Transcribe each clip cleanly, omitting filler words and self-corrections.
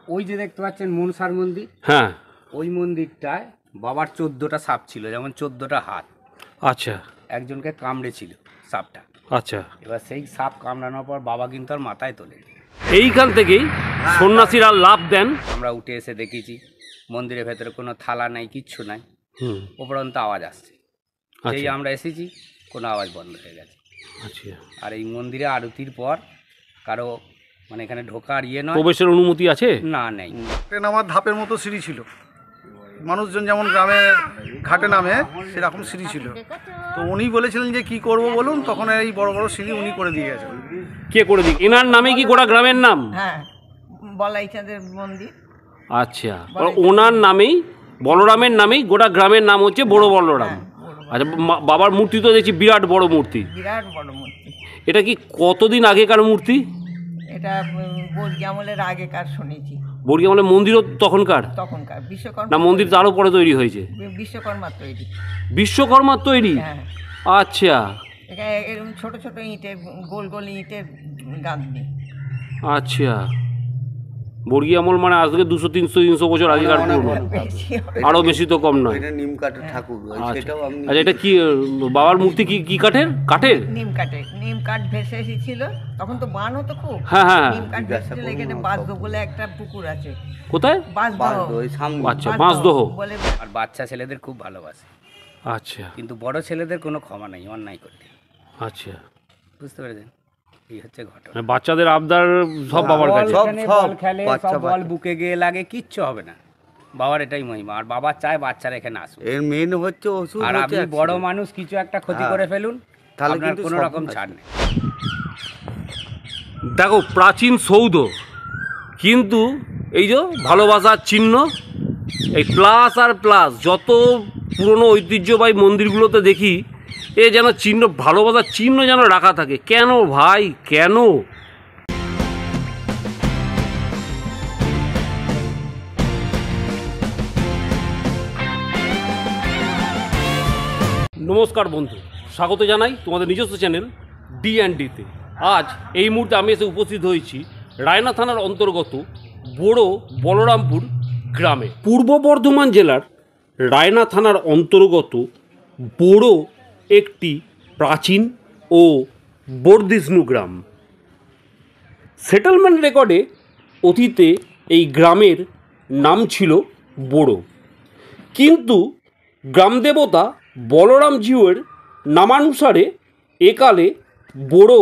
ওই যে দেখতে পাচ্ছেন মনসার মন্দির, হ্যাঁ, ওই মন্দিরটায় বাবার 14টা সাপ ছিল, যেমন 14টা হাত। আচ্ছা, একজনকে কামড়েছিল সাপটা। আচ্ছা, এবার সেই সাপ কামড়ানোর পর বাবা কিন্তু আর মাথায় তোলে। এইখান থেকেই সন্ন্যাসীরা লাভ দেন। আমরা উঠে এসে দেখেছি মন্দিরের ভেতরে কোনো থালা নাই, কিচ্ছু নাই, উপরন্ত আওয়াজ আসছে। সেই আমরা এসেছি, কোনো আওয়াজ বন্ধ হয়ে গেছে। আচ্ছা, আর এই মন্দিরে আরতির পর কারো মানে এখানে ঢোকার নয়, প্রবেশের অনুমতি আছে না, নেই। নামার ধাপের মতো সিঁড়ি ছিল, মানুষজন যেমন গ্রামে ঘাটে নামে সেরকম সিঁড়ি ছিল। তো উনি বলেছিলেন যে কি করব বলুন, তখন এই বড় বড় সিঁড়ি উনি করে দিয়ে গেছেন। কে করে দিই? এনার নামে কি গোটা গ্রামের নাম? হ্যাঁ, বলাইচাঁদের মন্দির। আচ্ছা, ওনার নামেই, বলরামের নামেই গোটা গ্রামের নাম হচ্ছে বড় বলরাম। আচ্ছা, বাবার মূর্তি তো দেখছি বিরাট বড় মূর্তি। বিরাট বড় মূর্তি। এটা কি কতদিন আগেকার মূর্তি? এটা বর্গী আমলের আগেকার শুনেছি। বর্গী আমলের মন্দিরও তখনকার? তখনকার। বিশ্বকর্মা না, মন্দির তো আরও পরে তৈরি হয়েছে? বিশ্বকর্মার তৈরি। বিশ্বকর্মার তৈরি? হ্যাঁ। আচ্ছা, এখানে এরকম ছোট ছোট ইটের, গোল গোল ইটের গাঁথনি। আচ্ছা, বর্গী আমল মানে আজ থেকে 200-300 বছর আগেকার পুরনো, আরো বেশি তো কম নয়। নিম কাঠের ঠাকুর। আচ্ছা, এটা কি বাবার মূর্তি? কি কাঠের? কাঠের? নিম কাঠের। নিম কাঠ ভেসে এসেছিল, তখন তো বান হতো খুব। হ্যাঁ হ্যাঁ, নিম কাঠ ভেসেছিল। এখানে বাঁশদহ বলে একটা পুকুর আছে। কোথায়? বাঁশদহ। আচ্ছা, বাঁশদহ বলে। আর বাচ্চা ছেলেদের খুব ভালোবাসে। আচ্ছা, কিন্তু বড় ছেলেদের কোনো ক্ষমা নেই অন্যায় করলে। আচ্ছা, বুঝতে পেরেছেন? এই হচ্ছে ঘটনা। বাচ্চাদের আবদার সব বাবার কাছে। বল খেলে, সব বল বুকে গিয়ে লাগে, কিচ্ছু হবে না। বাবার এটাই মহিমা। আর বাবা চায় বাচ্চারা এখানে আসুক। এর মেন হচ্ছে ওষুধ। আর আপনি বড় মানুষ কিছু একটা ক্ষতি করে ফেলুন, তাহলে আপনার কোনো রকম ছাড় নেই। দেখো, প্রাচীন সৌধ, কিন্তু এই যে ভালোবাসার চিহ্ন, এই প্লাস আর প্লাস। যত পুরনো ঐতিহ্যবাহী মন্দিরগুলোতে দেখি এ যেন চিহ্ন, ভালোবাসার চিহ্ন যেন রাখা থাকে। কেন ভাই, কেন? নমস্কার বন্ধু, স্বাগত জানাই তোমাদের নিজস্ব চ্যানেল D&Dতে। আজ এই মুহূর্তে আমি এসে উপস্থিত হয়েছি রায়না থানার অন্তর্গত বড় বলরামপুর গ্রামে। পূর্ব বর্ধমান জেলার রায়না থানার অন্তর্গত বড় একটি প্রাচীন ও বর্ধিষ্ণু গ্রাম। সেটেলমেন্ট রেকর্ডে অতীতে এই গ্রামের নাম ছিল বড়, কিন্তু গ্রাম দেবতা বলরাম জিউয়ের নামানুসারে একালে বড়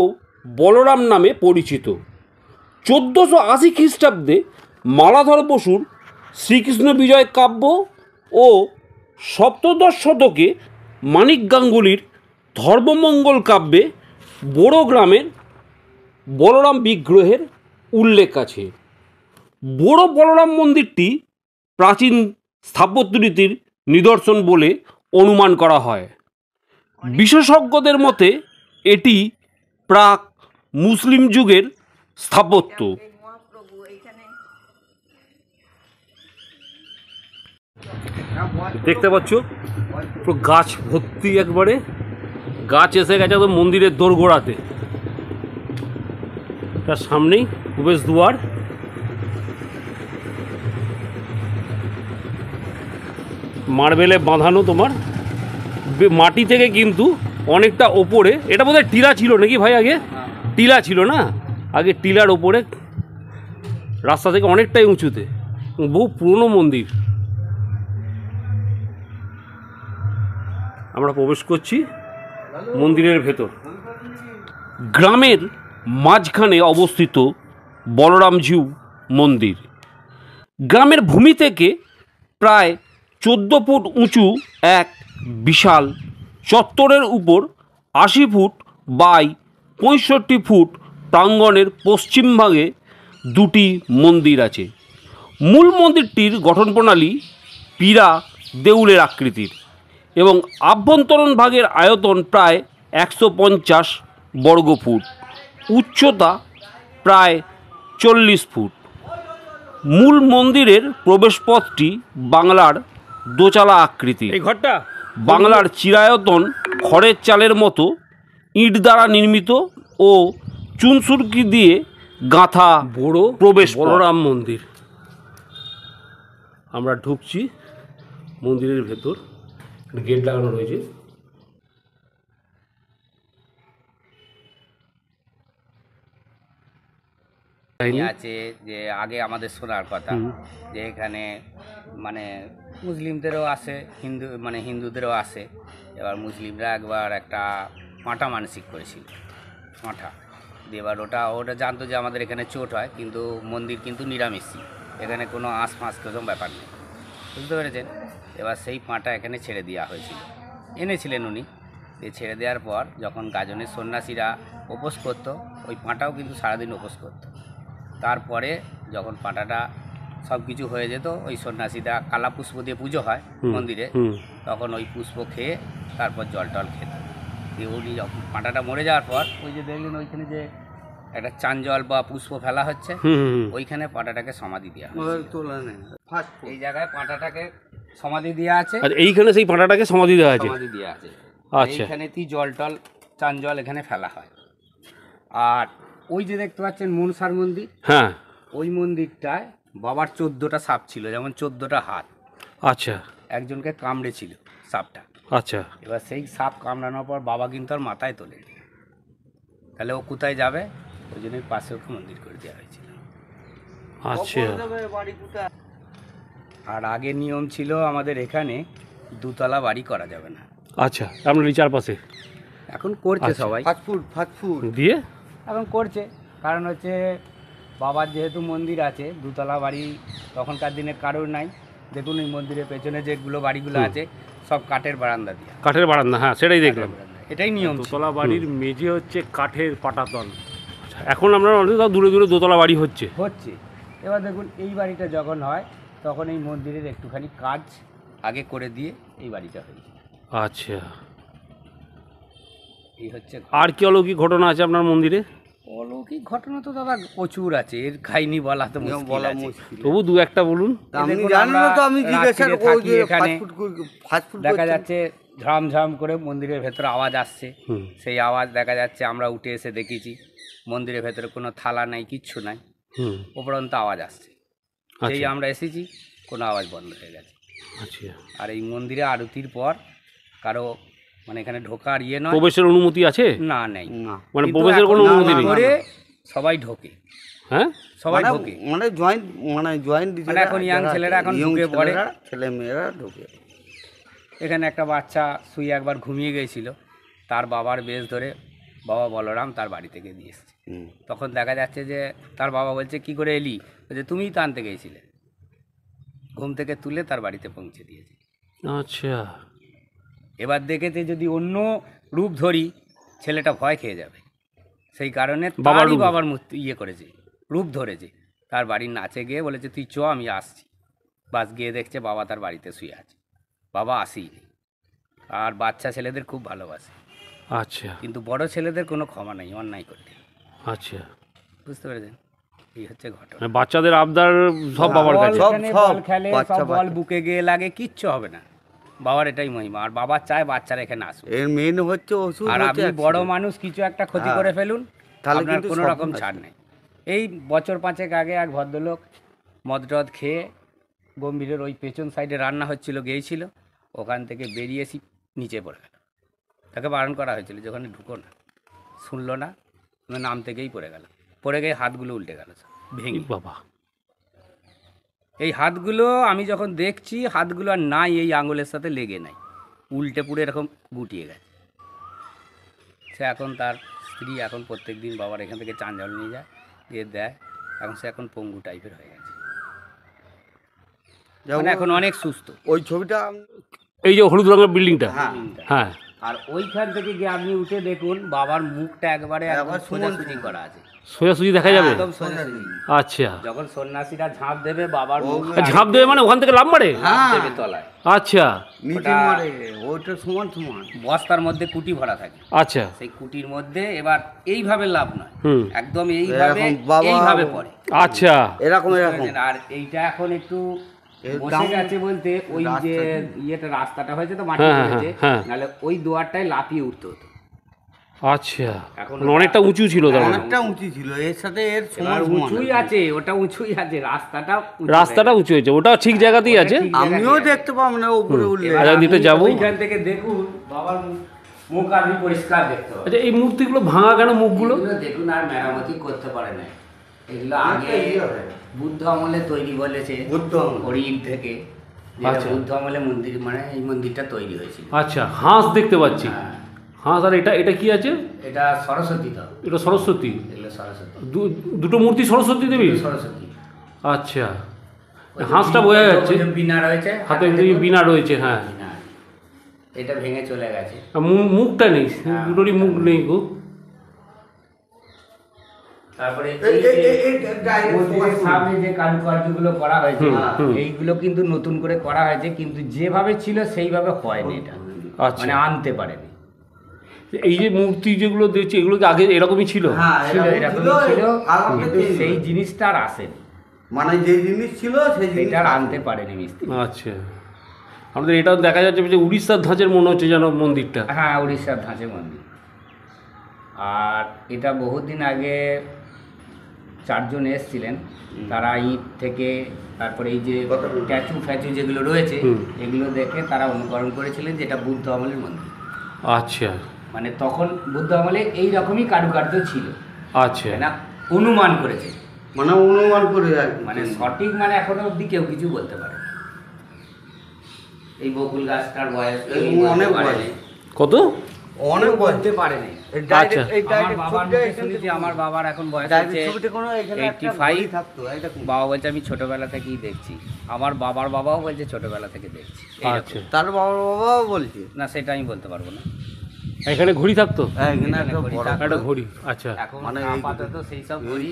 বলরাম নামে পরিচিত। 1480 খ্রিস্টাব্দে মালাধর বসুর শ্রীকৃষ্ণ বিজয় কাব্য ও সপ্তদশ শতকে মানিক গাঙ্গুলির ধর্মমঙ্গল কাব্যে বড় গ্রামের বলরাম বিগ্রহের উল্লেখ আছে। বড় বলরাম মন্দিরটি প্রাচীন স্থাপত্যরীতির নিদর্শন বলে অনুমান করা হয়। বিশেষজ্ঞদের মতে এটি প্রাক মুসলিম যুগের স্থাপত্য। দেখতে পাচ্ছ পুরো গাছ ভর্তি, একবারে গাছ এসে গেছে তো মন্দিরের দোরগোড়াতে। তার সামনেই প্রবেশ দুয়ার। মার্বেলে বাঁধানো, তোমার মাটি থেকে কিন্তু অনেকটা ওপরে। এটা বোধহয় টিলা ছিল নাকি ভাই? আগে টিলা ছিল না? আগে টিলার ওপরে, রাস্তা থেকে অনেকটাই উঁচুতে। বহু পুরনো মন্দির। আমরা প্রবেশ করছি মন্দিরের ভেতর। গ্রামের মাঝখানে অবস্থিত বলরামজিউ মন্দির। গ্রামের ভূমি থেকে প্রায় 14 ফুট উঁচু এক বিশাল চত্বরের উপর 80 ফুট বাই 65 ফুট প্রাঙ্গণের পশ্চিমভাগে দুটি মন্দির আছে। মূল মন্দিরটির গঠন প্রণালী পীড়া দেউলের আকৃতির এবং আভ্যন্তরীণ ভাগের আয়তন প্রায় 150 বর্গফুট, উচ্চতা প্রায় 40 ফুট। মূল মন্দিরের প্রবেশপথটি বাংলার দোচালা আকৃতি। এই ঘরটা বাংলার চিরায়তন খড়ের চালের মতো ইট দ্বারা নির্মিত ও চুনসুরকি দিয়ে গাঁথা বড় প্রবেশ বলরাম মন্দির। আমরা ঢুকছি মন্দিরের ভেতর, গেট লাগানো রয়েছে। আছে যে আগে আমাদের শোনার কথা যে এখানে মানে মুসলিমদেরও আসে, হিন্দুদেরও আসে। এবার মুসলিমরা একবার একটা পাঁঠা মানসিক করেছিল, পাঁঠা দিয়ে এবার ওটা জানতো যে আমাদের এখানে চোট হয়, কিন্তু মন্দির কিন্তু নিরামিষই, এখানে কোনো আঁশ ফাঁস কোনো ব্যাপার নেই, বুঝতে পেরেছেন। এবার সেই পাঁঠা এখানে ছেড়ে দেওয়া হয়েছিল, এনেছিলেন উনি। দিয়ে ছেড়ে দেওয়ার পর যখন গাজনের সন্ন্যাসীরা উপোস করতো, ওই পাঁঠাও কিন্তু সারাদিন উপোস করতো। তারপরে যখন পাঁঠাটা সব কিছু হয়ে যেত, ওই সন্ন্যাসীরা কালা পুষ্প দিয়ে পুজো হয় মন্দিরে, তখন ওই পুষ্প খেয়ে তারপর জল টল খেত। দিয়ে উনি যখন পাঁঠাটা মরে যাওয়ার পর ওই যে দেখলেন ওইখানে যে একটা চান জল বা পুষ্প ফেলা হচ্ছে, ওইখানে পাঁঠাটাকে সমাধি দেওয়া হয়েছে। এই জায়গায় পাঁঠাটাকে সমাধি দেওয়া আছে। এইখানে সেই পাঁঠাটাকে সমাধি দেওয়া আছে, সমাধি দেওয়া আছে। আচ্ছা, এইখানেতেই জল টল চান জল এখানে ফেলা হয়। আর ওই যে দেখতে পাচ্ছেন মনসার মন্দির, হ্যাঁ, ওই মন্দিরটায় বাবার 14টা সাপ ছিল, যেমন 14টা হাত। আচ্ছা, একজনকে কামড়েছিল সাপটা। আচ্ছা, এবার সেই সাপ কামড়ানোর পর বাবা কিন্তু আর মাথায় তোলেনি, তাহলে ও কোথায় যাবে, ওই জন্যই পাশে ওকে মন্দির করে দেওয়া হয়েছিল। আচ্ছা। আর আগে নিয়ম ছিল আমাদের এখানে দুতলা বাড়ি করা যাবে না। আচ্ছা, আপনার এই চারপাশে এখন করছে সবাই, ফাস্টফুড দিয়ে এখন করছে, কারণ হচ্ছে বাবার যেহেতু মন্দির আছে, দুতলা বাড়ি তখনকার দিনে কারোর নাই। দেখুন এই মন্দিরের পেছনে যেগুলো বাড়িগুলো আছে সব কাঠের বারান্দা দিয়ে, কাঠের বারান্দা, হ্যাঁ সেটাই দেখলাম। এটাই নিয়ম ছিল। দোতলা বাড়ির মেঝে হচ্ছে কাঠের পাটাতন। এখন আমরা অনেক দূরে দূরে দোতলা বাড়ি হচ্ছে। এবার দেখুন এই বাড়িটা যখন হয় তখন এই মন্দিরের একটুখানি কাজ আগে করে দিয়ে এই বাড়িটা হয়েছে। আচ্ছা, এই হচ্ছে। আর কি অলৌকিক ঘটনা আছে আপনার মন্দিরে? অলৌকিক ঘটনা তো দাদা প্রচুর আছে, এর খাইনি বলা তো বলা মুশকিল আছে। মুশকিল। তবু দু একটা বলুন। আমি দেখুন, জানি না তো, আমি আমরা জিজ্ঞাসা রাত্রিরে ওই থাকি যে এখানে, ফাস্টফুড দেখা যাচ্ছে ঝামঝাম করে মন্দিরের ভেতরে আওয়াজ আসছে। সেই আওয়াজ দেখা যাচ্ছে, আমরা উঠে এসে দেখেছি মন্দিরের ভেতরে কোনো থালা নাই, কিচ্ছু নাই, উপরন্ত আওয়াজ আসছে। সেই আমরা এসেছি, কোনো আওয়াজ বন্ধ হয়ে গেছে। আচ্ছা, আর এই মন্দিরে আরতির পর কারো মানে এখানে ঢোকার ইয়ে নয়, প্রবেশের অনুমতি আছে? না, নেই। মানে কিন্তু প্রবেশের কোনো এখন অনুমতি নেই করে সবাই ঢোকে, হ্যাঁ, সবাই ঢোকে। মানে জয়েন্ট মানে এখন young ছেলেরা এখন ঢুকে পড়ে। ছেলে মেয়েরা ঢোকে। এখানে একটা বাচ্চা শুয়ে একবার ঘুমিয়ে গিয়েছিল, তার বাবার বেশ ধরে বাবা বলরাম তার বাড়ি থেকে দিয়ে এসছে। তখন দেখা যাচ্ছে যে তার বাবা বলছে কি করে এলি, বলছে তুমিই তো আনতে গিয়েছিলে। ঘুম থেকে তুলে তার বাড়িতে পৌঁছে দিয়েছে। আচ্ছা, এবার দেখেছে যদি অন্য রূপ ধরি ছেলেটা ভয় খেয়ে যাবে, সেই কারণে বাবার মূর্তি ইয়ে করেছে, রূপ ধরেছে। তার বাড়ির নাচে গিয়ে বলেছে তুই চ, আমি আসছি। বাস গিয়ে দেখছে বাবা তার বাড়িতে শুয়ে আছে, বাবা আসেইনি। আর বাচ্চা ছেলেদের খুব ভালোবাসে, আচ্ছা, কিন্তু বড় ছেলেদের কোনো ক্ষমা নেই অন্যায় করতে, আচ্ছা, বুঝতে পেরেছেন। এই হচ্ছে ঘটনা। মানে বাচ্চাদের আবদার সব বাবার কাছে। বল খেলে, সব বল বুকে গিয়ে লাগে, কিচ্ছু হবে না। বাবার এটাই মহিমা। আর বাবা চায় বাচ্চারা এখানে আসুক। এর মেন হচ্ছে ওষুধ। আর আপনি বড় মানুষ কিছু একটা ক্ষতি করে ফেলুন, আপনার কোনো রকম ছাড় নেই। এই বছর 5 আগে এক ভদ্রলোক মদ টদ খেয়ে গম্ভীরের ওই পেছন সাইডে রান্না হচ্ছিল, গিয়েছিল, ওখান থেকে বেরিয়ে এসে নিচে পড়ে গেল। তাকে বারণ করা হয়েছিল যে ওখানে ঢুকো না, শুনলো না, নাম থেকেই পড়ে গেল। পড়ে গিয়ে হাতগুলো উল্টে গেল ভেঙে। বাবা, এই হাতগুলো আমি যখন দেখছি হাতগুলো আর নাই, এই আঙুলের সাথে লেগে নাই, উল্টে পুড়ে এরকম গুটিয়ে গেছে। সে এখন তার স্ত্রী এখন প্রত্যেক দিন বাবার এখান থেকে চান জল নিয়ে যায়, দিয়ে দেয়। এখন সে এখন পঙ্গু টাইপের হয়ে গেছে, মানে এখন অনেক সুস্থ। ওই ছবিটা এই যে হলুদ রঙের বিল্ডিংটা, হ্যাঁ, আর ওইখান থেকে গিয়ে আপনি উঠে দেখুন বাবার মুখটা একবারে সোজাসুজি করা আছে, সোজাসুজি দেখা যাবে একদম সোজাসুজি। আচ্ছা, যখন সন্ন্যাসীরা ঝাঁপ দেবে বাবার মুখ ঝাঁপ দেবে মানে ওখান থেকে লাভ মারে দেবে তলায়। আচ্ছা, নিচে মারে, ওইটা সমান সমান বস্তার মধ্যে কুটি ভরা থাকে। আচ্ছা, সেই কুটির মধ্যে এবার এইভাবে লাভ নয়, হুম, একদম এইভাবে এরকম বাবা- এইভাবে পড়ে। আচ্ছা, এরকম আর এইটা এখন একটু এর বসে দাম- গেছে বলতে ওই যে ইয়েটা রাস্তাটা হয়েছে তো মাটি হ্যাঁ, হয়েছে, হ্যাঁ। নাহলে ওই দুয়ারটায় লাফিয়ে উঠতে হতো। আচ্ছা, এখন মানে অনেকটা উঁচু ছিল তার মানে। অনেকটা উঁচু ছিল, এর সাথে এর এবার সমান সমান। উঁচুই আছে, ওটা উঁচুই আছে, রাস্তাটা উঁচু রাস্তাটা উঁচু হয়েছে, ওটাও ঠিক জায়গাতেই আছে। ঠিক আমিও দেখতে পাবো না উপরে উঠলে। এবার আগামী দিতে আপনি যাবো। ওইখান থেকে দেখুন বাবার মুখ আপনি পরিষ্কার দেখতে পাবেন। আচ্ছা, এই মূর্তিগুলো ভাঙা কেন মুখগুলো? এগুলো দেখুন আর মেরামতি করতে পারে না, এগুলো আগে বুদ্ধ আমলে তৈরি বলেছে, বুদ্ধ আমলে। হরিণ থেকে, যেটা আচ্ছা। বুদ্ধ আমলে মন্দির, মানে এই মন্দিরটা তৈরি হয়েছিল। আচ্ছা, হাঁস দেখতে পাচ্ছি। হ্যাঁ, হাঁস, আর এটা এটা কি আছে? এটা সরস্বতী তো, এটা সরস্বতী। এগুলো সরস্বতী, দুটো মূর্তি সরস্বতী দেবী। সরস্বতী। আচ্ছা, হাঁসটা বোঝা যাচ্ছে, ওই যে বীণা রয়েছে হাতে দেখুন। বীণা রয়েছে। হ্যাঁ, বীণা। এটা ভেঙে চলে গেছে। আর মুখটা নেই, দুটোরই মুখ নেই গো। তারপরে এই যে মন্দিরের সামনে যে কারুকার্যগুলো করা হয়েছে, এইগুলো কিন্তু নতুন করে করা হয়েছে, কিন্তু যেভাবে ছিল সেইভাবে হয়নি এটা, আচ্ছা, মানে আনতে পারেনি। এই যে মূর্তি যেগুলো দেখছি, এগুলো কি আগে এরকমই ছিল? হ্যাঁ, ছিল, এরকম এরকমই ছিল, কালারটা কিন্তু change সেই হয়েছে। জিনিসটা আর আসেনি, মানে যে জিনিস ছিল সেই জিনিস সেটা আর আনতে পারেনি মিস্ত্রি। আচ্ছা, আমাদের এটাও দেখা যাচ্ছে যে উড়িষ্যার ধাঁচের মনে হচ্ছে যেন মন্দিরটা। হ্যাঁ, উড়িষ্যার ধাঁচে মন্দির। আর এটা বহুদিন আগে 4 জন এসেছিলেন, তারা ইট থেকে, তারপরে এই যে স্ট্যাচু ফ্যাচু যেগুলো রয়েছে, এগুলো দেখে তারা অনুকরণ করেছিলেন যে এটা বুদ্ধ আমলের মন্দির। আচ্ছা মানে তখন বুদ্ধ আমলে এই রকমই কারুকার্য ছিল, আচ্ছা, না অনুমান করেছে, মানে অনুমান করে আর কি। মানে সঠিক মানে এখনো অবধি কেউ কিছু বলতে পারে। এই বকুল গাছটার বয়স এই অনেক বয়স। কত? অনেক বয়স। বলতে পারেনি। এই direct- আচ্ছা। এই আমার direct বাবার ছবিটা মুখে এখান শুনেছি, থেকে আমার বাবার এখন বয়স direct হচ্ছে ছবিতে কোনো এখানে একটা 85। ঘড়ি থাকতো, এই দেখুন। বাবা বলছে আমি ছোটবেলা থেকেই দেখছি, আমার বাবার বাবাও বলছে ছোটবেলা থেকে দেখছি। এইরকম। আচ্ছা, তার বাবাও বলছে। না সেটা আমি বলতে পারবো না। এখানে ঘড়ি থাকতো? হ্যাঁ, এখানে এখানে একটা ঘড়ি বড় থাকতো। একটা ঘড়ি। আচ্ছা, এখন মানে আপাতত সেই সব ঘড়ি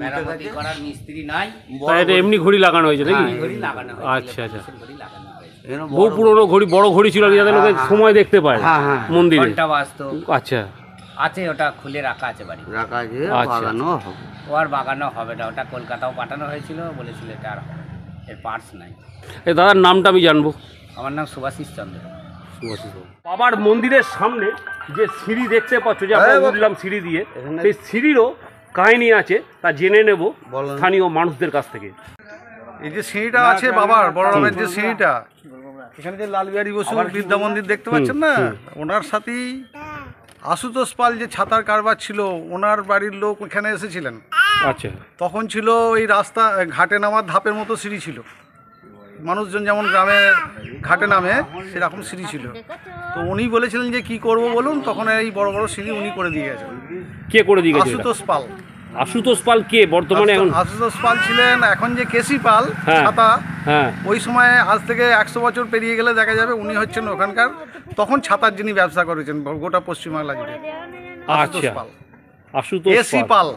মেরামতি করার মিস্ত্রি নাই। তাই এটা এমনি ঘড়ি লাগানো হয়েছে নাকি? হ্যাঁ, ঘড়ি লাগানো হয়েছিল, আচ্ছা, আচ্ছা। পুলিশের ঘড়ি লাগানো হয়েছিল। এখানে বহু পুরনো ঘড়ি, বড় ঘড়ি ছিল আর কি, যাতে লোকে সময় দেখতে পায় হ্যাঁ, হ্যাঁ। মন্দিরে। ঘন্টা বাজতো, আচ্ছা আছে, ওটা খুলে রাখা আছে বাড়ি। রাখা আছে, আচ্ছা। বাগানো হবে। ও আর বাগানো হবে না, ওটা কলকাতাও পাঠানো হয়েছিল, বলেছিল এটা আর হবে না, এর পার্টস নাই। এই দাদার নামটা আমি জানবো। আমার নাম সুভাষিস চন্দ্র। বাবার মন্দিরের সামনে যে সিঁড়ি দেখতে পাচ্ছ, যে আমরা উঠলাম সিঁড়ি দিয়ে, সেই সিঁড়িরও কাহিনী আছে, তা জেনে নেব বলেন। স্থানীয় মানুষদের কাছ থেকে। এই যে সিঁড়িটা আছে বাবার বড় রামের যে সিঁড়িটা, এখানে যে লালবিহারী বসু বিদ্যা মন্দির দেখতে পাচ্ছেন না, ওনার সাথেই আশুতোষ পাল যে ছাতার কারবার ছিল, ওনার বাড়ির লোক এখানে এসেছিলেন। আচ্ছা, তখন ছিল এই রাস্তা ঘাটে নামার ধাপের মতো সিঁড়ি ছিল, মানুষজন যেমন গ্রামে ঘাটে নামে সেরকম সিঁড়ি ছিল। তো উনি বলেছিলেন যে কি করব বলুন, তখন এই বড় বড় সিঁড়ি উনি করে দিয়ে গেছেন। কে করে দিয়ে গেছে এটা? আশুতোষ পাল। আশুতোষ পাল কে বর্তমানে এখন? আশুতোষ পাল ছিলেন, এখন যে কেসি পাল হ্যাঁ। ছাতা, হ্যাঁ, ওই সময় আজ থেকে 100 বছর পেরিয়ে গেলে দেখা যাবে উনি হচ্ছেন ওখানকার তখন ছাতার যিনি ব্যবসা করেছেন গোটা পশ্চিমবাংলা জুড়ে। আশুতোষ আচ্ছা, পাল, আশুতোষ এসি পাল। পাল,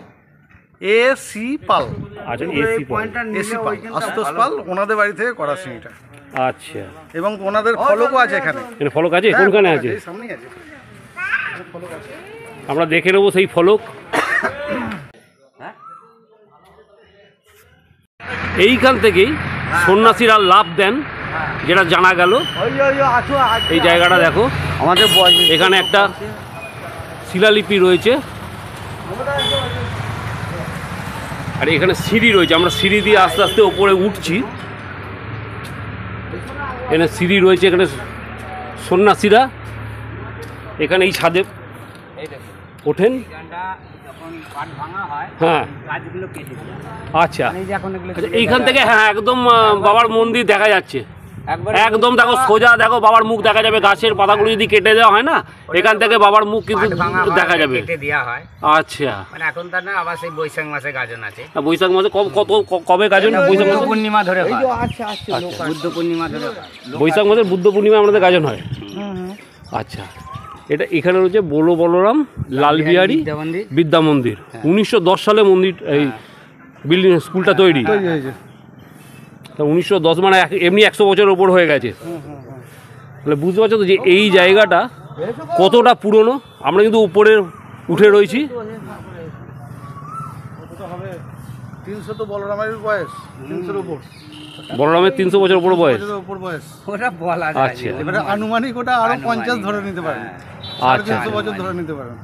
এসি পাল, আচ্ছা, এই এসি পাল। পয়েন্টটা এসি নিলে পাল, ওইখানটা আশুতোষ ভালো। পাল, ওনাদের বাড়ি থেকে করা সিঁড়িটা, আচ্ছা, এবং ওনাদের ফলকও আছে এখানে। এখানে ফলক আছে? হ্যাঁ, কোনখানে ফলক আছে? এই সামনেই আছে। ফলক আছে। আমরা দেখে নেবো সেই ফলক। এইখান থেকেই সন্ন্যাসীরা লাভ দেন, যেটা জানা গেল। এই জায়গাটা দেখো, আমাদের বয়স এখানে একটা শিলালিপি রয়েছে, আর এখানে সিঁড়ি রয়েছে। আমরা সিঁড়ি দিয়ে আস্তে আস্তে ওপরে উঠছি। এখানে সিঁড়ি রয়েছে, এখানে সন্ন্যাসীরা এখানে এই ছাদে এই দেখুন, ওঠেন। এই গানটা যখন কাঠ ভাঙা হয়, হ্যাঁ, গাছগুলো কেটে দেওয়া হয়। আচ্ছা, এই যে এখন এগুলো আচ্ছা, এইখান থেকে হ্যাঁ একদম বাবার মন্দির দেখা যাচ্ছে। একবার একদম দেখো, সোজা দেখো বাবার মুখ দেখা যাবে। গাছের পাতাগুলো যদি কেটে দেওয়া হয় না, এখান থেকে বাবার মুখ কিন্তু কাঠ ভাঙা হয়, দেখা যাবে। কেটে দেওয়া হয়। আচ্ছা, মানে এখন তার না, আবার সেই বৈশাখ মাসে গাজন আছে, বৈশাখ মাসে কবে গাজন? বৈশাখ বুদ্ধ মাসে, পূর্ণিমা ধরে হয়। বুদ্ধ পূর্ণিমা ধরে হয়। বৈশাখ মাসের বুদ্ধ পূর্ণিমা আমাদের গাজন হয়। আচ্ছা, এটা এখানে রয়েছে বড় বলরাম লালবিহারী বিদ্যা মন্দির। বিদ্যা মন্দির। 1910 সালে মন্দির, এই বিল্ডিং স্কুলটা তৈরি। তা 1910 মানে এমনি 100 বছরের ওপর হয়ে গেছে। তাহলে বুঝতে পারছো তো যে এই জায়গাটা কতটা পুরনো। আমরা কিন্তু উপরে উঠে রয়েছি। 300 তো বলরামের বয়স, 300-এর উপর, বলরামের 300 বছর উপর বয়স। উপর বয়স। ওটা বলা যায় আচ্ছা, এবারে আনুমানিক ওটা আরো 50 ধরে নিতে পারেন, আচ্ছা, 350 বছর ধরে নিতে পারেন।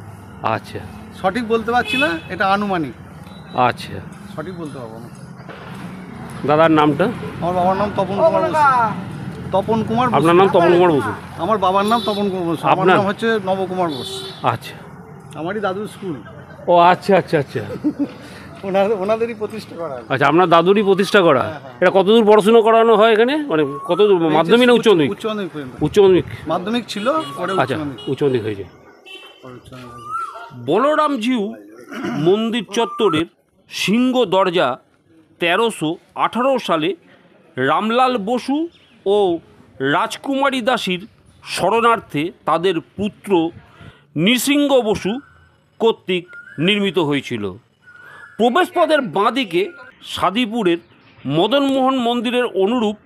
আচ্ছা সঠিক বলতে পারছি না, এটা আনুমানিক, আচ্ছা। সঠিক বলতে পারবো না। দাদার নামটা? আমার বাবার নাম তপন কুমার বসু। তপন কুমার বসু। আপনার নাম তপন কুমার বসু? আমার বাবার নাম তপন কুমার বসু, আমার আপনার? নাম হচ্ছে নবকুমার ঘোষ। আচ্ছা। আমারই দাদুর স্কুল, ও আচ্ছা আচ্ছা আচ্ছা ওনাদেরই প্রতিষ্ঠা করা। আচ্ছা, আপনার দাদুরই প্রতিষ্ঠা করা। এটা কতদূর পড়াশোনা করানো হয় এখানে, মানে কতদূর, মাধ্যমিক না উচ্চ মাধ্যমিক? উচ্চ মাধ্যমিক পর্যন্ত। উচ্চ মাধ্যমিক। মাধ্যমিক ছিল, পরে উচ্চ আচ্ছা, মাধ্যমিক। উচ্চ মাধ্যমিক হয়েছে। পরে উচ্চ মাধ্যমিক হয়েছে। বলরামজিউ মন্দির চত্বরের সিংহ দরজা 1318 সালে রামলাল বসু ও রাজকুমারী দাসীর শরণার্থে তাদের পুত্র নৃসিংহ বসু কর্তৃক নির্মিত হয়েছিল। প্রবেশপথের বাঁদিকে সাদিপুরের মদনমোহন মন্দিরের অনুরূপ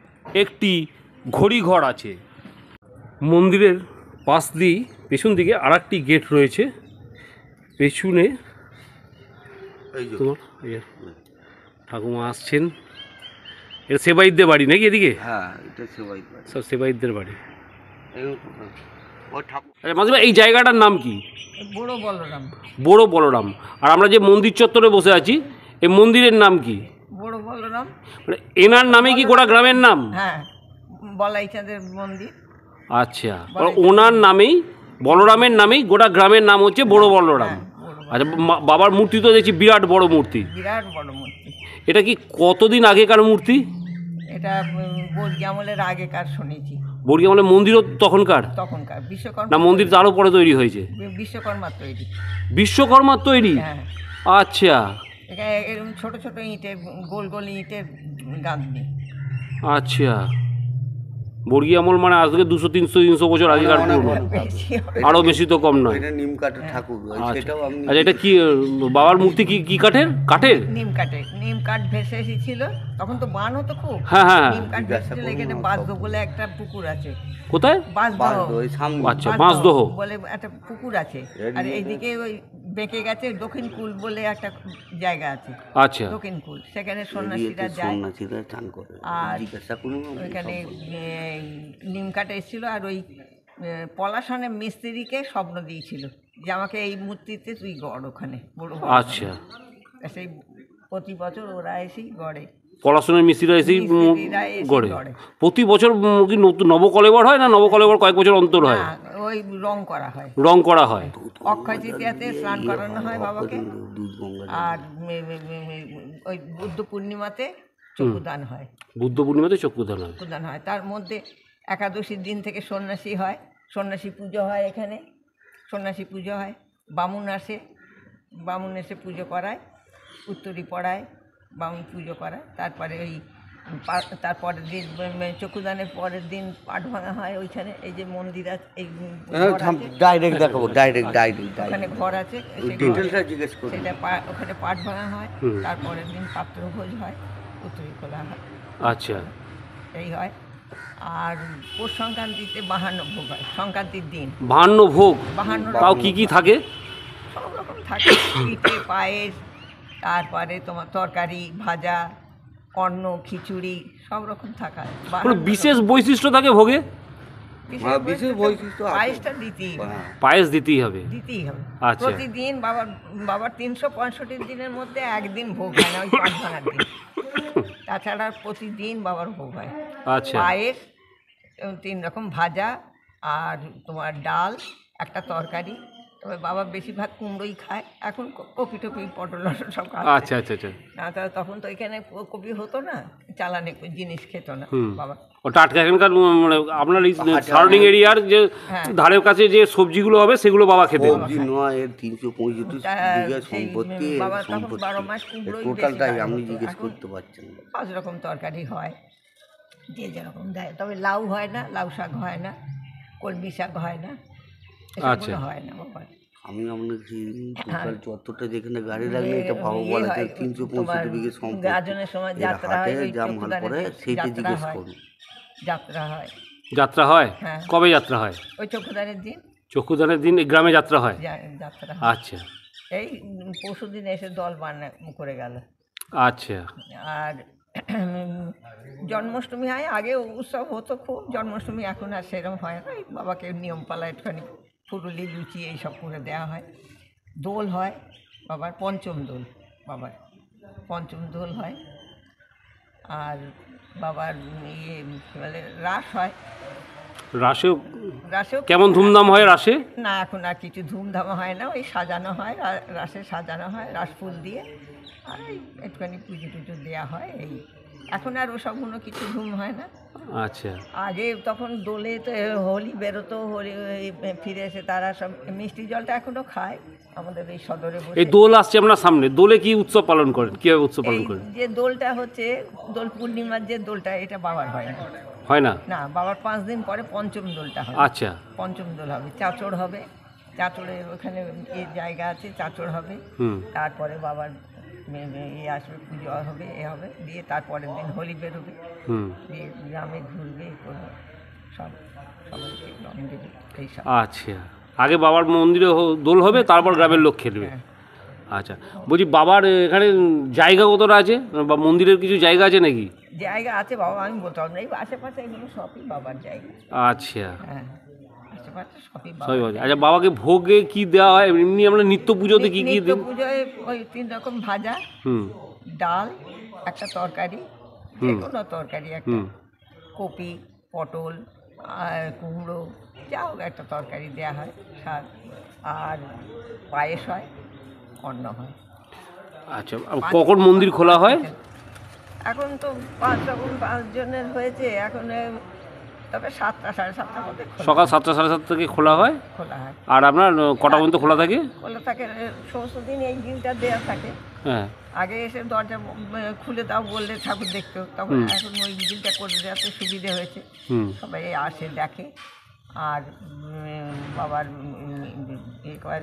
একটি ঘড়িঘর আছে। মন্দিরের পাশ দিয়ে পেছন দিকে আর একটি গেট রয়েছে। পেছনে তোমার ঠাকুমা আসছেন। এটা সেবাইতদের বাড়ি নাকি এদিকে? হ্যাঁ, এটা সেবাই। সব সেবাইতদের বাড়ি। ও ঠাকুর। আচ্ছা মাঝে এই জায়গাটার নাম কি? বড় বলরাম। বড় বলরাম। আর আমরা যে মন্দির চত্বরে বসে আছি, এই মন্দিরের নাম কি? বড় বলরাম। মানে এনার নামে কি গোটা গ্রামের নাম? হ্যাঁ, বলাইচাঁদের মন্দির। আচ্ছা, ওনার নামেই, বলরামের নামেই গোটা গ্রামের নাম হচ্ছে বড় বলরাম। আচ্ছা, বাবার মূর্তি তো দেখছি বিরাট বড় মূর্তি। বিরাট বড় মূর্তি। এটা কি কতদিন আগেকার মূর্তি? এটা বর্গী আমলের আগেকার শুনেছি। বর্গী আমলের মন্দিরও তখনকার? তখনকার বিশ্বকর্মা। না, মন্দির তো আরও পরে তৈরি হয়েছে? বিশ্বকর্মার তৈরি। বিশ্বকর্মার তৈরি? হ্যাঁ। আচ্ছা এখানে এরকম ছোট ছোট ইটের, গোল গোল ইটের গাঁথনি। আচ্ছা, বর্গী আমল মানে আজ থেকে 200-300 বছর আগেকার পুরনো। বেশি হবে। আরও বেশি তো কম নয়। এটা নিম কাঠের ঠাকুর, সেটাও আমি। আচ্ছা, এটা কি বাবার মূর্তি? কি কি কাঠের? কাঠের? নিম কাঠ ভেসে এসেছিল, তখন তো বান হতো খুব। হ্যাঁ হ্যাঁ। নিম কাঠ ভেসেছিল। এখানে বাঁশদহ বলে একটা পুকুর আছে। কোথায়? বাঁশদহ ওই সামনে। আচ্ছা, বাঁশদহ বলে একটা পুকুর আছে। আর এইদিকে ওই বেঁকে গেছে দক্ষিণ কুল বলে একটা জায়গা আছে। আচ্ছা দক্ষিণ কুল, সেখানে সন্ন্যাসীরা যায়। সন্ন্যাসীরা চান করে। আর জিজ্ঞাসা করুন। ওইখানে নিম কাঠ এসেছিল। আর ওই পলাশনের মিস্ত্রিকে স্বপ্ন দিয়েছিল যে আমাকে এই মূর্তিতে তুই গড় ওখানে বড়। আচ্ছা, সেই প্রতি বছর ওরা এসেই গড়ে। পড়াশোনার মিস্ত্রিরা এসেই মিস্ত্রিরা এসে গড়ে। গড়ে। প্রতি বছর কি নতুন নবকলেবর হয়, না নবকলেবর কয়েক বছর অন্তর হয়? না, ওই রং করা হয়। রং করা হয়। অক্ষয় তৃতীয়াতে স্নান করানো হয় বাবাকে। আর ওই বুদ্ধ পূর্ণিমাতে চক্ষুদান হয়। বুদ্ধ পূর্ণিমাতে চক্ষুদান হয়। চক্ষুদান হয়। তার মধ্যে একাদশীর দিন থেকে সন্ন্যাসী হয়, সন্ন্যাসী পুজো হয় এখানে। সন্ন্যাসী পুজো হয়, বামুন আসে, বামুন এসে পুজো করায়, উত্তরী পড়ায়, বামুন পুজো করায়। তারপরে ওই তারপরের দিন চক্ষুদানের পরের দিন পাঠ ভাঙা হয় ওইখানে। এই যে মন্দির আছে, এই ডাইরেক্ট দেখাবো, ডাইরেক্ট। ওখানে ঘর আছে, ডিটেলসটা জিজ্ঞেস করুন। সেটা ওখানে পাঠ ভাঙা হয়। তারপরের দিন পাত্রভোজ হয়, উত্তরী খোলা হয়। আচ্ছা, এই হয়। আর পৌষ সংক্রান্তিতে 52 ভোগ হয়। সংক্রান্তির দিন 52 ভোগ। 52 তাও কি কি থাকে? সব রকম থাকে। পিঠে, পায়েস, তারপরে তোমার তরকারি, ভাজা, অন্ন, খিচুড়ি, সব রকম থাকা। কোনো বিশেষ বৈশিষ্ট্য থাকে ভোগে? বিশেষ বৈশিষ্ট্য আছে। পায়েসটা দিতেই হবে। পায়েস দিতেই হবে? দিতেই হবে আচ্ছা। প্রতিদিন। বাবার 365 দিনের মধ্যে একদিন ভোগ হয় না, ওই পাঁচ ভাঙার দিন। তাছাড়া প্রতিদিন বাবার ভোগ হয়। আচ্ছা। পায়েস, 3 রকম ভাজা, আর তোমার ডাল, একটা তরকারি। তবে বাবা বেশিরভাগ কুমড়োই খায়। এখন কপি টপি, পটল সব খায়। আচ্ছা আচ্ছা আচ্ছা। না, তখন তো এখানে কপি হতো না, চালানি জিনিস খেত না বাবা। ও টাটকা এখানকার মানে আপনার এই সারাউন্ডিং এরিয়ার যে ধারের কাছে যে সবজিগুলো হবে সেগুলো বাবা খেতে? সবজি নয়, এর 335 বিঘা সম্পত্তি। বাবা তখন 12 মাস কুমড়োই টোটালটাই আপনি জিজ্ঞেস করতে পারছেন। 5 রকম তরকারি হয়, যে যেরকম দেয়। তবে লাউ হয় না, লাউ শাক হয় না, কলমি শাক হয় না, এসবগুলো হয় না বাবা। আমি আপনাকে টোটাল চত্বরটা যেখানে গাড়ি লাগলে এটা ভাবো বলা যায় 365 বিঘা সম্পত্তি। গাজনের সময় যাত্রা হয়, ওই জাম হাল পরে সেইটা জিজ্ঞেস করুন। যাত্রা হয়। যাত্রা হয়? হ্যাঁ। কবে যাত্রা হয়? ওই চক্ষুদানের দিন। চক্ষুদানের দিন এই গ্রামে যাত্রা হয়? যাত্রা। আচ্ছা। এই পরশুদিন এসে দল বান্না করে গেল। আচ্ছা। আর জন্মাষ্টমী হয়। আগে উৎসব হতো খুব, জন্মাষ্টমী এখন আর সেরকম হয় না। বাবাকে নিয়ম পালা একটুখানি ফুরুলি, লুচি এইসব করে দেওয়া হয়। দোল হয় বাবার, পঞ্চম দোল বাবার, পঞ্চম দোল হয়। আর বাবার ইয়ে কী বলে রাস হয়। রাসেও রাসেও কেমন ধুমধাম হয় রাসে? না, এখন আর কিছু ধুমধাম হয় না, ওই সাজানো হয়, রাসে সাজানো হয় রাস ফুল দিয়ে, আর এই একটুখানি পুজো টুজো দেওয়া হয় এই। এখন আর ওসবগুলো কিছু ধুম হয় না। আচ্ছা, আগে তখন দোলে তো হোলি বেরোতো, হোলি ফিরে এসে তারা সব মিষ্টি জলটা এখনও খায় আমাদের এই সদরে বসে। এই দোল আসছে আপনার সামনে, দোলে কি উৎসব পালন করেন, কীভাবে উৎসব পালন এই করেন? যে দোলটা হচ্ছে দোল পূর্ণিমার যে দোলটা, এটা বাবার হয় না। হয় না? না, বাবার 5 দিন পরে পঞ্চম দোলটা হবে। আচ্ছা, পঞ্চম দোল হবে, চাচড় হবে, চাচড়ের ওখানে এই জায়গা আছে, চাচড় হবে। হুম, তারপরে বাবার আসবে, পুজো হবে, এ হবে, দিয়ে তারপরের দিন হোলি বেরোবে, হুম, দিয়ে গ্রামে ঘুরবে, এ করবে, সব সবাইকে রং দেবে এইসব। আচ্ছা। আগে বাবার মন্দিরে দোল হবে, তারপর গ্রামের লোক খেলবে। হ্যাঁ। আচ্ছা, বলছি বাবার এখানে জায়গা কতটা আছে, বা মন্দিরের কিছু জায়গা আছে নাকি? জায়গা আছে বাবা, আমি বলতে পারবো না, এই আশেপাশে এগুলো সবই বাবার জায়গা। আচ্ছা, হ্যাঁ, আশেপাশে সবই সবই বাবার বলছে। আচ্ছা, বাবাকে ভোগে কি দেওয়া হয় এমনি আমরা নিত্য পুজোতে কি কি নিত্য দিন? পুজোয় ওই 3 রকম ভাজা, হুম, ডাল, একটা তরকারি, যে কোনো তরকারি একটা, হুম, কপি, পটল আর কুমড়ো, যা হোক একটা তরকারি দেওয়া হয়, শাক, আর পায়েস হয়, অন্ন হয়। আচ্ছা। আর কখন মন্দির খোলা হয়? এখন তো 5 জনের হয়েছে এখন, তবে 7টা 7:30 মধ্যে সকাল 7টা 7:30 থেকে খোলা হয়। খোলা হয়। আর আপনার কটা পর্যন্ত খোলা থাকে? খোলা থাকে সমস্ত দিন, এই গ্রিলটা দেওয়া থাকে। হ্যাঁ, আগে এসে দরজা খুলে দাও বললে ঠাকুর দেখতো, তখন এখন ওই গ্রিলটা করে দেওয়াতে সুবিধে হয়েছে, হুম, সবাই আসে দেখে। আর বাবার এ করে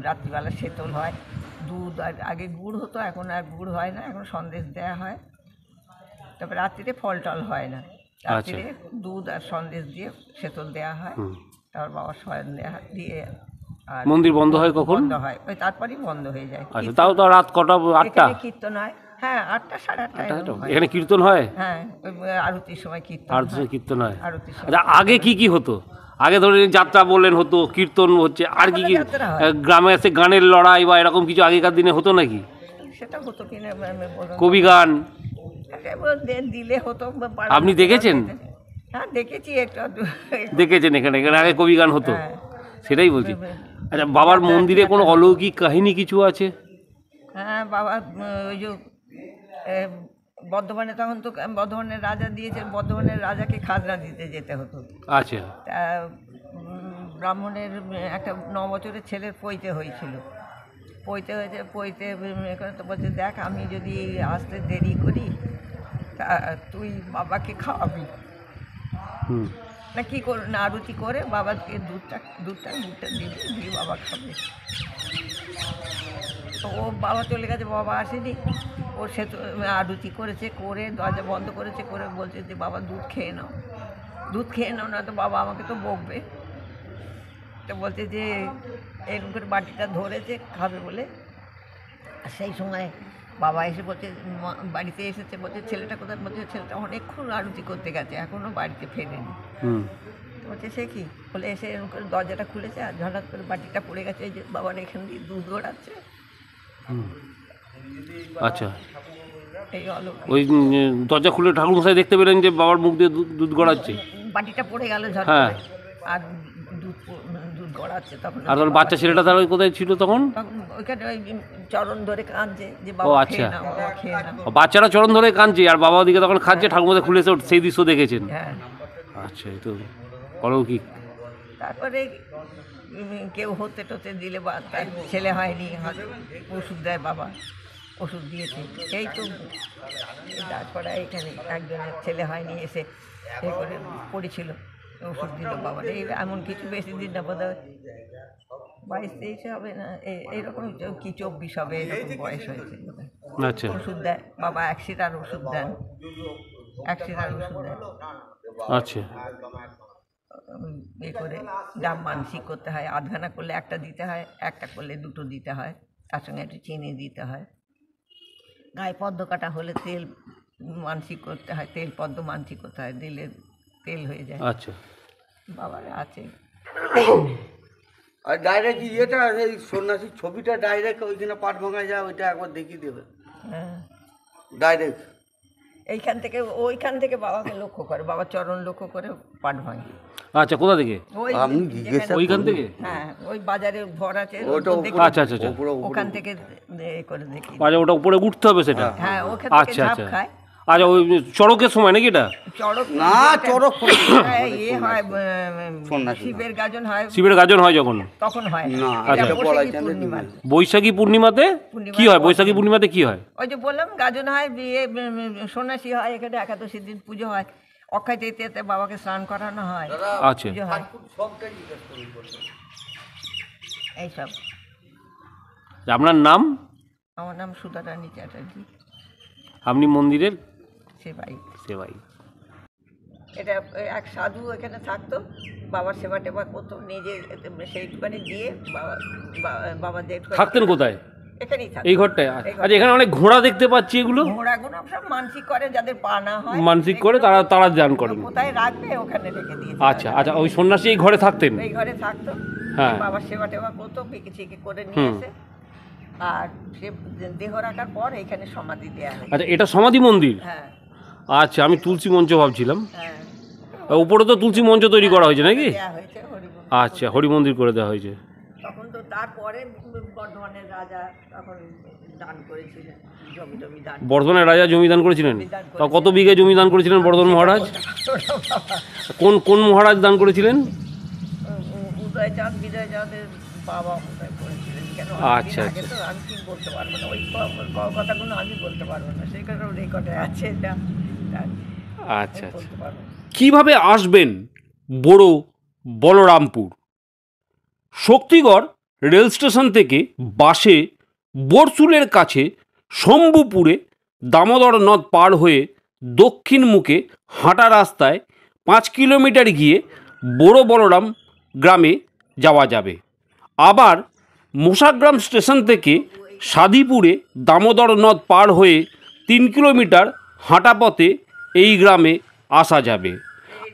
রাত্রিবেলা শীতল হয়, দুধ, আর আগে গুড় হতো, এখন আর গুড় হয় না, এখন সন্দেশ দেওয়া হয়। তারপরে রাত্রিরে ফল টল হয় না, রাত্রিরে দুধ আর সন্দেশ দিয়ে শীতল দেওয়া হয়। হুম। তারপর বাবার শয়ন দিয়ে, আর মন্দির বন্ধ হয় কখন? বন্ধ হয় ওই তারপরেই বন্ধ হয়ে যায়। আচ্ছা, তাও তো রাত কটা? 8টা? এখানে কীর্তন হয়, হ্যাঁ 8টা 8:30 এরকম হয়। এখানে কীর্তন হয়? হ্যাঁ, ওই আরতির সময় কীর্তন আর হয়। কীর্তন হয়? আরতির সময় আচ্ছা, আগে কি কি হতো? আগে ধরুন যাত্রা বললেন হতো, কীর্তন হচ্ছে, আর কি কি এখনো যাত্রা হয়। গ্রামে এসে গানের লড়াই বা এরকম কিছু আগেকার দিনে হতো নাকি? সেটা হতো কিনা আমি বলবো না। কবি গান এবার দিলে হতো আপনি দেখেছেন? হ্যাঁ, দেখেছি একটু আধটু। দেখেছেন? এখানে এখানে আগে কবি গান হতো, হ্যাঁ। সেটাই বলছি। আচ্ছা, বাবার মন্দিরে কোনো অলৌকিক কাহিনী কিছু আছে? হ্যাঁ, বাবা ওই যে বর্ধমানে, তখন তো বর্ধমানের রাজা দিয়েছে, বর্ধমানের রাজাকে খাজনা দিতে যেতে হতো। আচ্ছা, তা ব্রাহ্মণের একটা 9 বছরের ছেলের পৈতে হয়েছিল, পৈতে হয়েছে, পৈতে এখানে তো বলছে, দেখ আমি যদি আসতে দেরি করি তা তুই বাবাকে খাওয়াবি হুম, না, কী করে না, আরতি করে বাবাকে দুধটা দিবি, দিয়ে বাবা খাবে। তো ও বাবা চলে গেছে, বাবা আসেনি, ওর সে তো আরতি করেছে, করে দরজা বন্ধ করেছে, করে বলছে যে বাবা দুধ খেয়ে নাও, দুধ খেয়ে নাও, না তো বাবা আমাকে তো বকবে। তো বলছে যে এরকম করে বাটিটা ধরেছে খাবে বলে। আর সেই সময় বাবা এসে বলছে, বাড়িতে এসেছে, বলছে ছেলেটা কোথায়? বলছে ছেলেটা অনেকক্ষণ আরতি করতে গেছে, এখনও বাড়িতে ফেরেনি। হুম, বলছে সে কি? বলে এসে এরকম করে দরজাটা খুলেছে, আর হঠাৎ করে বাটিটা পড়ে গেছে, এই যে বাবার এখান দিয়ে দুধ গড়াচ্ছে। হুম। আচ্ছা, এই হলো, ওই দরজা খুলে ঠাকুর মশাই দেখতে পেলেন যে বাবার মুখ দিয়ে দুধ গড়াচ্ছে, বাটিটা পড়ে গেল ঝট হ্যাঁ। করে, আর দুধ গড়াচ্ছে। তখন আর তাহলে বাচ্চা ছেলেটা তাহলে কোথায় ছিল তখন? তখন ওইখানে ওই চরণ ধরে কাঁদছে যে ও বাবা আচ্ছা, খেয়ে নাও, বাবা খেয়ে নাও। বাচ্চারা চরণ ধরে কাঁদছে আর বাবা ওদিকে তখন খাচ্ছে, ঠাকুর মশাই খুলেছে, সেই দৃশ্য দেখেছেন? হ্যাঁ। আচ্ছা, এই তো অলৌকিক। তারপরে কেউ হতে টতে দিলে বা তার ছেলে হয়নি, ওষুধ দেয় বাবা, ওষুধ দিয়েছে। এই তো তারপরে এখানে একজনের ছেলে হয়নি, এসে এ করে পড়েছিল, ওষুধ দিল বাবা। এই এমন কিছু বেশি দিন না, বোধ হয় 22-23 হবে না, এইরকম কি 24 হবে, এরকম বয়স হয়েছে বোধহয়। আচ্ছা, ওষুধ দেয় বাবা, 1 সিটার ওষুধ দেন, 1 সিটার ওষুধ দেন। আচ্ছা, এ করে যা মানসিক করতে হয়, আধখানা করলে একটা দিতে হয়, একটা করলে দুটো দিতে হয়, তার সঙ্গে একটু চিনি দিতে হয়। গায়ে পদ্ম কাটা হলে তেল মানসিক করতে হয়, তেল পদ্ম মানসিক করতে হয়, দিলে তেল হয়ে যায়। আচ্ছা। বাবার আছে। আর ডাইরেক্ট ইয়েটা এই সন্ন্যাসীর ছবিটা ডাইরেক্ট ওইখানে পাট ভাঙা যায়, ওইটা একবার দেখিয়ে দেবে হ্যাঁ ডাইরেক্ট। ওইখান থেকে বাবাকে লক্ষ্য করে, বাবার চরণ লক্ষ্য করে পাট ভাঙে। আচ্ছা, কোথা থেকে? ওই আপনি জিজ্ঞাসা যেখানে- ওইখান থেকে? হ্যাঁ, ওই বাজারে ঘর আছে, ওটা ওটা দেখি, আচ্ছা আচ্ছা আচ্ছা ওখান থেকে করে দেখি। আচ্ছা, ওটা উপরে উঠতে হবে সেটা? হ্যাঁ, ওখান থেকে আচ্ছা ঝাঁপ আচ্ছা খায়। আচ্ছা, ওই চড়কের সময় নাকি এটা? চড়ক না, চড়ক হ্যাঁ, ইয়ে হয়, সন্ন্যাসী না। শিবের গাজন হয়, শিবের গাজন হয় যখন? তখন হয় না, এটা এটা বৈশাখী বলাই চাঁদে পূর্ণিমাতে। বৈশাখী পূর্ণিমাতে কি হয়? বৈশাখী পূর্ণিমাতে কি হয়? ওই যে বললাম গাজন হয়, বিয়ে সন্ন্যাসী হয়, এখানে একাদশী দিন পুজো হয়, অক্ষয় তৃতীয়াতে বাবাকে স্নান করানো হয়, আচ্ছা, পুজো হয়, এইসব। আপনার নাম? আমার নাম সুধারানী চ্যাটার্জি, আপনি মন্দিরের সেবাই। সেবাই। এটা এক সাধু এখানে থাকতো, বাবার সেবা টেবা করতো, নিজে সেইটুখানি দিয়ে বাবা দেখতো। থাকতেন কোথায়? এখানেই থাকতো, এই ঘরটায়? আচ্ছা, এখানে অনেক ঘোড়া দেখতে পাচ্ছি, এগুলো ঘোড়াগুলো সব মানসিক করে, যাদের পা না হয় মানসিক করে তারা দান করেন। কোথায় রাখবে ওখানে রেখে দিয়ে। আচ্ছা আচ্ছা, ওই সন্ন্যাসী এই ঘরে থাকতেন? এই ঘরে থাকতো, হ্যাঁ। বাবার সেবা টেবা করতো, বিকি চিকি করে নিয়ে এসে, আর সে দেহ রাখার পর এখানে সমাধি দেওয়া হয়। আচ্ছা, এটা সমাধি মন্দির? হ্যাঁ আচ্ছা, আমি তুলসী মঞ্চ ভাবছিলাম। হ্যাঁ, উপরে তো তুলসী মঞ্চ তৈরি করা হয়েছে নাকি? দেওয়া হয়েছে হরিবল। আচ্ছা, হরি মন্দির করে দেওয়া হয়েছে। তখন তো তারপরে বর্ধমানের রাজা তখন দান করেছিলেন, জমি টমি দান। বর্ধমানের রাজা জমি দান করেছিলেন? তা কত বিঘে জমি দান করেছিলেন বর্ধমান মহারাজ? কোন মহারাজ দান করেছিলেন? উদয়চাঁদ বিজয়চাঁদের বাবা উদয় করেছিলেন। কেন আচ্ছা, আগে তো আমি ঠিক বলতে পারবো না, ওই কথাগুলো আমি বলতে পারবো না, সেই কারণে রেকর্ডে আছে এটা, আচ্ছা আচ্ছা। বলতে পারবো না। কিভাবে আসবেন বড় বলরামপুর? শক্তিগড় রেল স্টেশন থেকে বাসে বরসুলের কাছে শম্ভুপুরে দামোদর নদ পার হয়ে দক্ষিণ মুখে হাঁটা রাস্তায় 5 কিলোমিটার গিয়ে বড় বলরাম গ্রামে যাওয়া যাবে। আবার মোসাগ্রাম স্টেশন থেকে সাদিপুরে দামোদর নদ পার হয়ে 3 কিলোমিটার হাঁটা পথে এই গ্রামে আসা যাবে।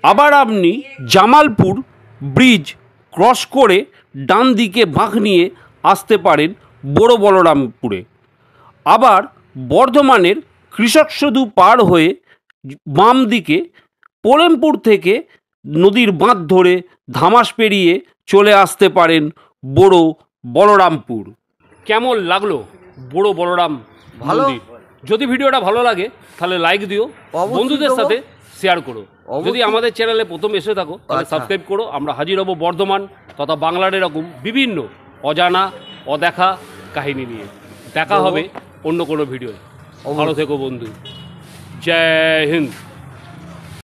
আবার আপনি জামালপুর ব্রিজ ক্রস করে ডান দিকে বাঁক নিয়ে আসতে পারেন বড় বলরামপুরে। আবার বর্ধমানের কৃষক সেতু পার হয়ে বাম দিকে পোলেমপুর থেকে নদীর বাঁধ ধরে ধামাস পেরিয়ে চলে আসতে পারেন বড় বলরামপুর। কেমন লাগলো বড় বলরাম ভালো। মন্দির? যদি ভিডিওটা ভালো লাগে তাহলে লাইক দিও, অবশ্যই বন্ধুদের দেবো। সাথে শেয়ার করো। অবশ্যই। যদি আমাদের চ্যানেলে প্রথম এসে থাকো তাহলে আচ্ছা। সাবস্ক্রাইব করো। আমরা হাজির হব বর্ধমান তথা বাংলার এরকম বিভিন্ন অজানা অদেখা কাহিনী নিয়ে। দেখা হবে অন্য কোনো ভিডিও। ভালো থেকো বন্ধু। জয় হিন্দ।